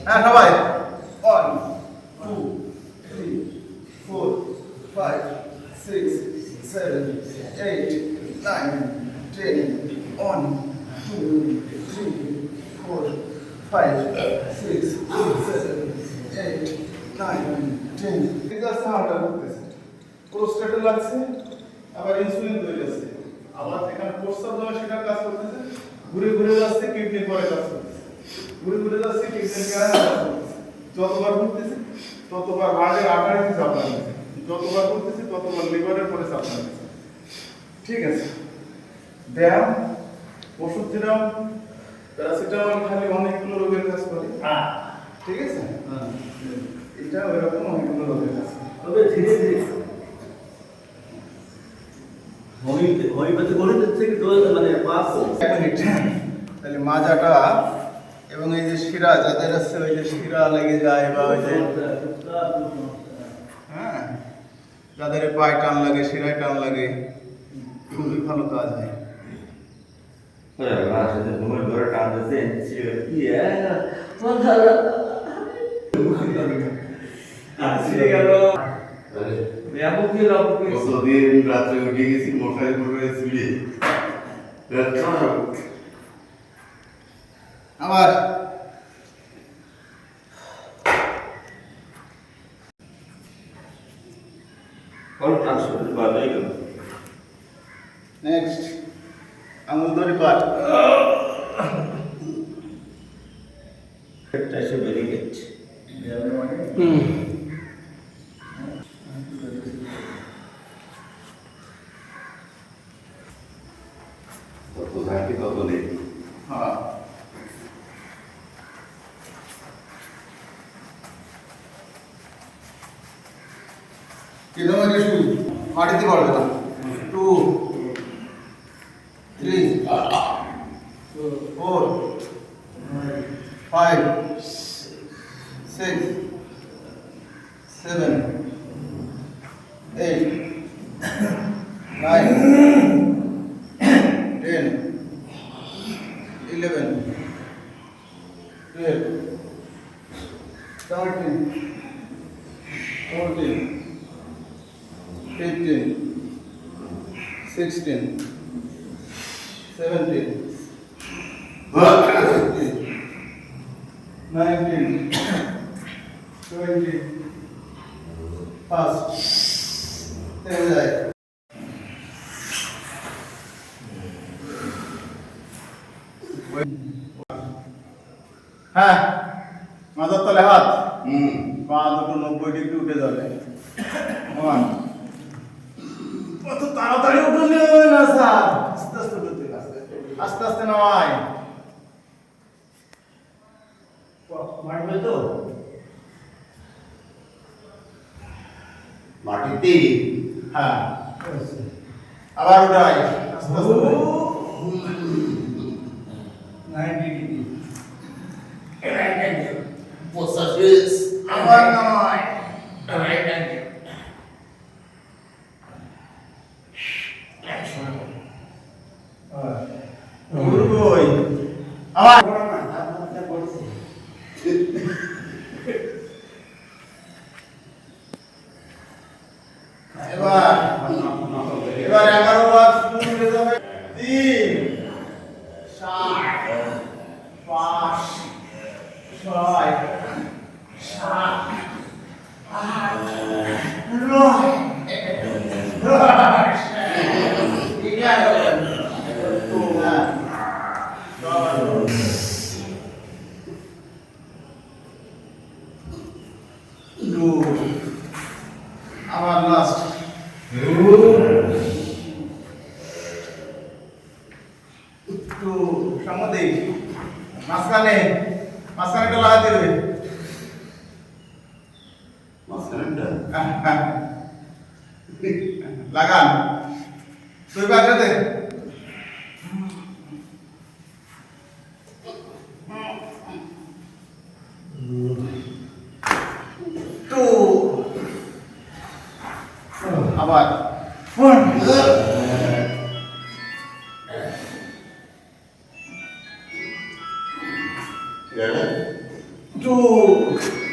হ্যাঁ সবাই 1 2 3 4 5 6 7 8 9 10 1 2 3 4 5 6 7 8 9 10 এটা সাউন্ড করতেছে প্রোস্টেটে লাগছে আবার ইনসুলিন তৈরি আছে আবার এখানে প্রস্তাব দেওয়া সেটা কাজ করতেছে ঘুরে ঘুরে যাচ্ছে কিডনি পরে কাজ করতেছে ঘুরে ঘুরে যাচ্ছে কিডনি কাজ করতেছে যতবার ঘুরতেছে ততবার হার্টের আর্টারিতে চাপ লাগছে যতবার ঘুরতেছে ততবার লিভারের পরে চাপ লাগছে ঠিক আছে ব্যায়াম ওষুধ দিলাম প্যারাসিটামল খালি অনেকগুলো রোগের কাজ করে ঠিক আছে এটা ওইরকম অনেকগুলো রোগের কাজ করে তবে ধীরে ধীরে হোমিওপ্যাথি গণিতের থেকে মানে 5 মিনিট তাহলে মাজাটা এবং এই যে শিরা যাদের আছে ওই যে শিরা লেগে যায় বা ওই যে হ্যাঁ যাদের পায়ে টান লাগে শিরায় টান লাগে খুবই ভালো কাজ হয় কতদিন রাত্রে উঠে গেছি মশারি করে শুয়ে আবার নেক্সট আঙুল ধরে পাট ভেরি গুড কত থাকে তত নেই হ্যাঁ কিরকম একটা শুরু মাটিতে পারবে না 2 3 4 5 6 7 8 9 10 11 12 13 14 15 16 17 18 19 20 ফার্স্ট থেমে যায় হ্যাঁ মাথার তলে হাত পা দুটো 90 ডিগ্রি উঠে যাবে ওয়ান অত তাড়াতাড়ি উঠে যাবে না স্যার আস্তে আস্তে উঠতে আস্তে আস্তে নামাই মারবে তো মাটিতে হ্যাঁ আবার উঠাই আস্তে আস্তে 90 ডিগ্রি আবার নামাই ঘুরবই আবার এবার এবার 11 বার শুরু হয়ে যাবে 3 4 5 6 7 8 9 10 আবার লাস্ট একটু সম্মতি মাঝখানেটা লাগাতে হবে লাগান তুই বাজাতে টু আবার 2